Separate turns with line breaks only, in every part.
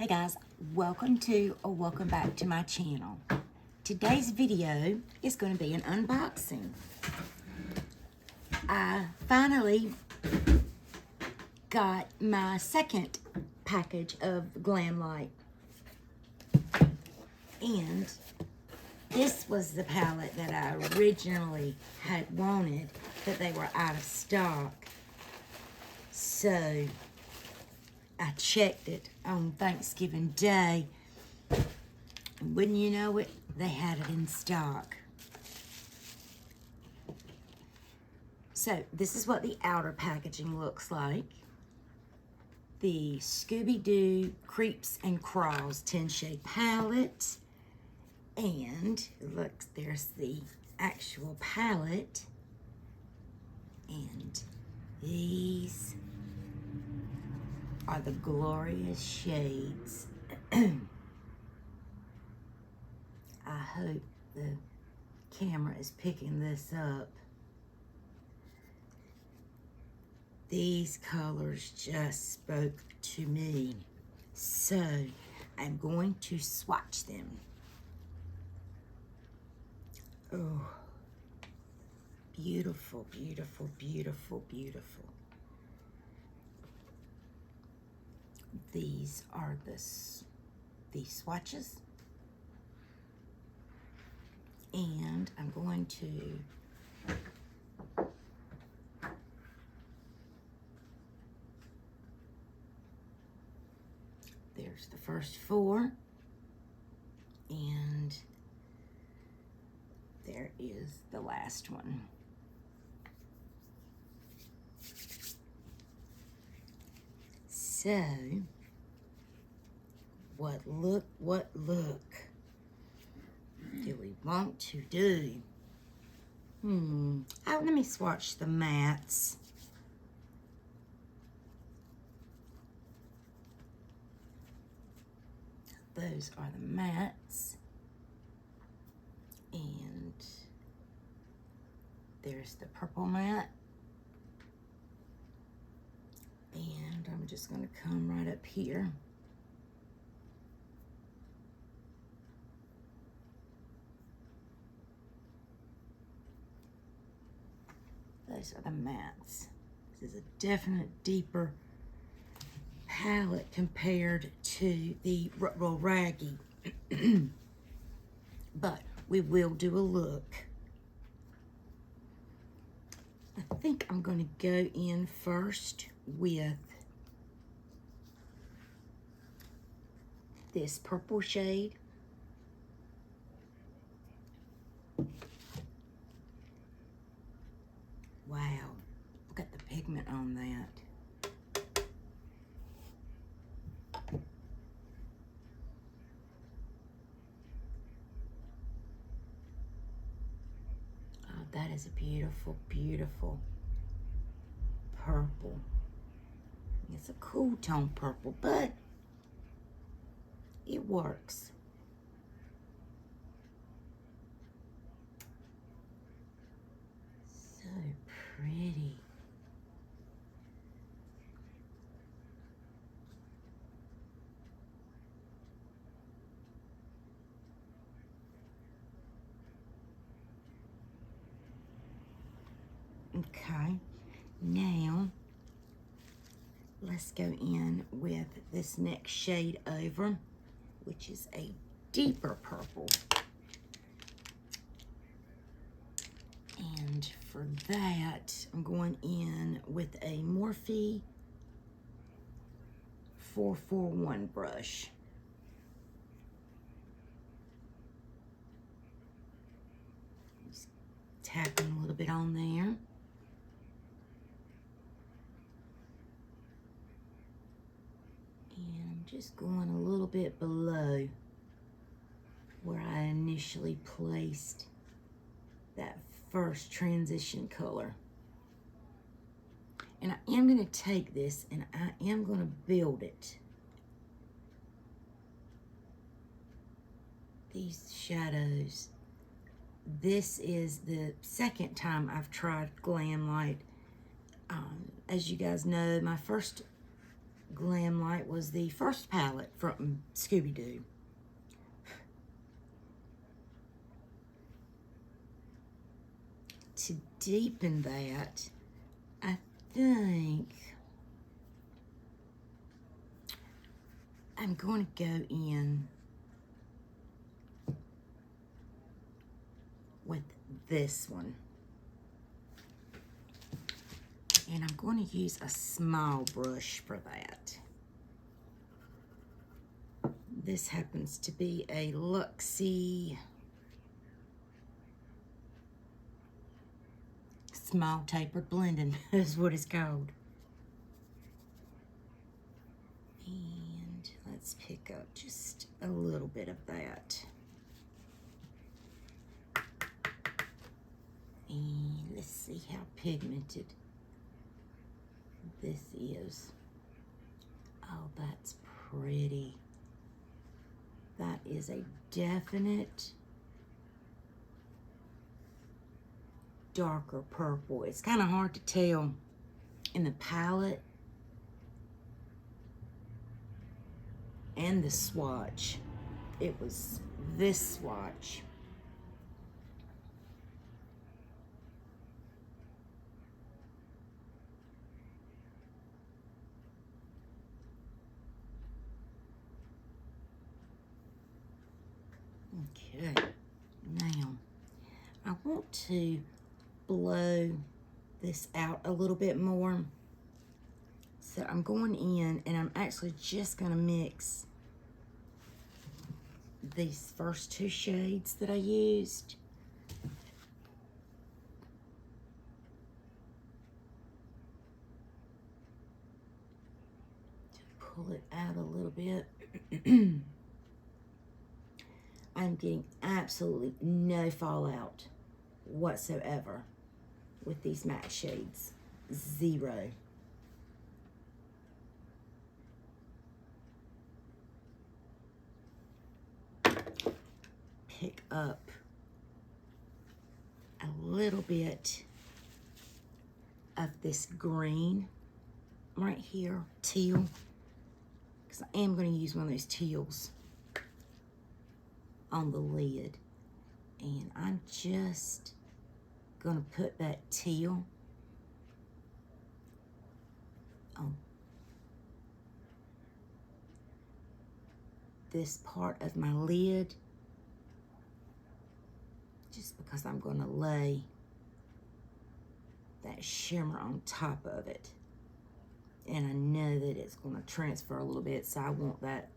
Hey guys, welcome to or welcome back to my channel. Today's video is going to be an unboxing. I finally got my second package of Glamlite. And this was the palette that I originally had wanted, but they were out of stock. So I checked it on Thanksgiving Day, and wouldn't you know it, they had it in stock. So this is what the outer packaging looks like. The Scooby Doo Creeps and Crawls 10 shade palette. And look, there's the actual palette. And these are the glorious shades. I hope the camera is picking this up. These colors just spoke to me. So I'm going to swatch them. Oh, beautiful, beautiful, beautiful, beautiful. These are the swatches, and I'm going to there's the first four, and there is the last one. So, what look do we want to do? Oh, let me swatch the mattes. Those are the mattes. And there's the purple matte. And I'm just going to come right up here. Those are the mattes. This is a definite deeper palette compared to the raggy. But we will do a look. I think I'm going to go in first with this purple shade. Wow, look at the pigment on that. Oh, that is a beautiful, beautiful purple. It's a cool tone purple, but it works. So pretty. Okay, now let's go in with this next shade over, which is a deeper purple. And for that, I'm going in with a Morphe 441 brush. Just tapping a little bit on there. And I'm just going a little bit below where I initially placed that first transition color. And I am going to take this and I am going to build it. These shadows. This is the second time I've tried Glamlite. As you guys know, my first Glamlite was the first palette from Scooby Doo. To deepen that, I think I'm going to go in with this one. And I'm going to use a small brush for that. This happens to be a Luxie small tapered blending is what it's called. And let's pick up just a little bit of that. And let's see how pigmented this is. Oh, that's pretty. That is a definite darker purple. It's kind of hard to tell in the palette and the swatch. It was this swatch. Okay, now I want to blow this out a little bit more. So I'm going in and I'm actually just going to mix these first two shades that I used. To pull it out a little bit. I'm getting absolutely no fallout whatsoever with these matte shades. Zero. Pick up a little bit of this green right here, teal, because I am going to use one of those teals on the lid, and I'm just going to put that teal on this part of my lid, just because I'm going to lay that shimmer on top of it. And I know that it's going to transfer a little bit, so I want that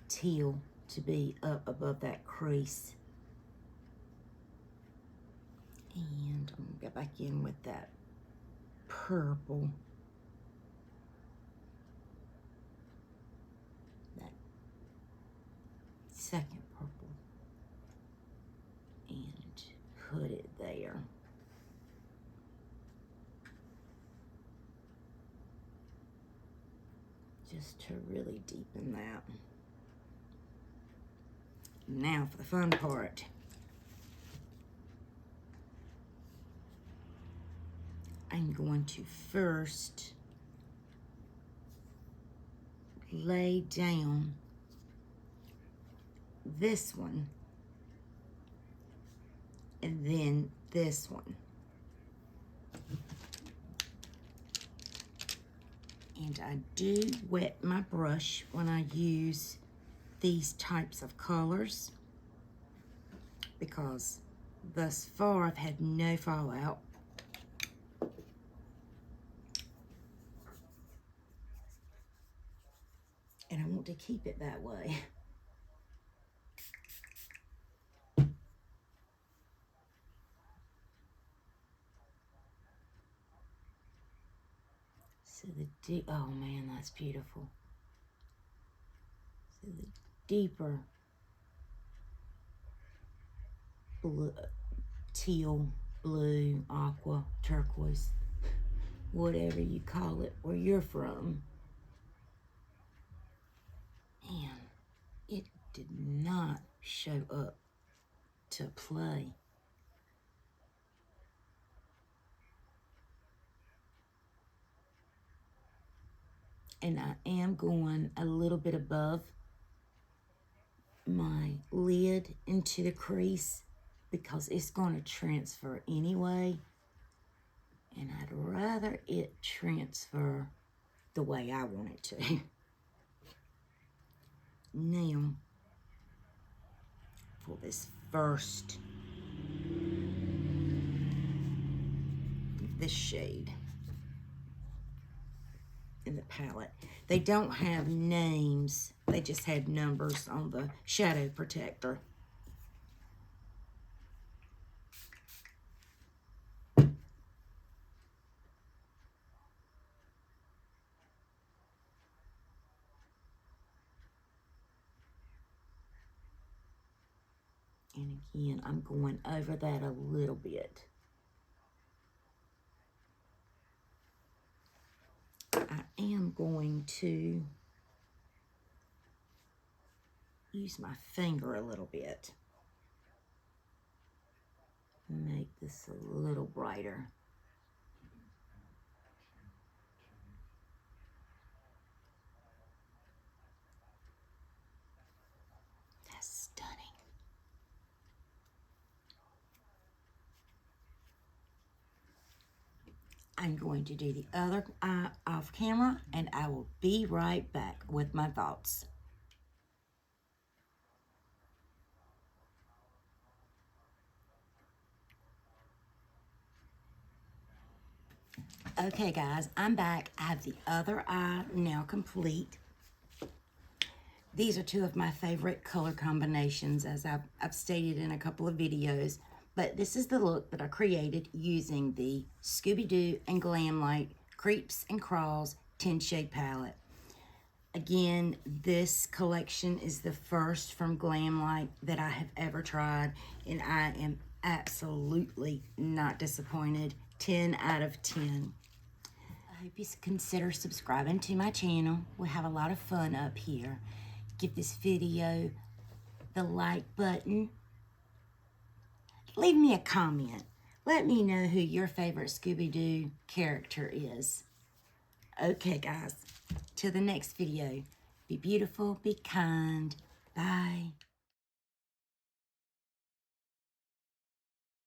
teal to be up above that crease. And I'm going to go back in with that purple. That second purple. And put it there. Just to really deepen that. Now for the fun part. I'm going to first lay down this one and then this one. And I do wet my brush when I use these types of colors, because thus far I've had no fallout. And I want to keep it that way. So oh man, that's beautiful. So the deeper blue, teal, blue, aqua, turquoise, whatever you call it, where you're from. And it did not show up to play. And I am going a little bit above my lid into the crease because it's going to transfer anyway. And I'd rather it transfer the way I want it to. Now, for this first, this shade in the palette. They don't have names. They just had numbers on the shadow protector. And again, I'm going over that a little bit. I am going to use my finger a little bit. Make this a little brighter. That's stunning. I'm going to do the other eye off camera, and I will be right back with my thoughts. Okay, guys, I'm back. I have the other eye now complete. These are two of my favorite color combinations, as I've stated in a couple of videos. But this is the look that I created using the Scooby Doo and Glamlite Creeps and Crawls 10 Shade Palette. Again, this collection is the first from Glamlite that I have ever tried, and I am absolutely not disappointed. 10 out of 10. I hope you consider subscribing to my channel. We have a lot of fun up here. Give this video the like button. Leave me a comment. Let me know who your favorite Scooby-Doo character is. Okay, guys. Till the next video. Be beautiful, be kind. Bye.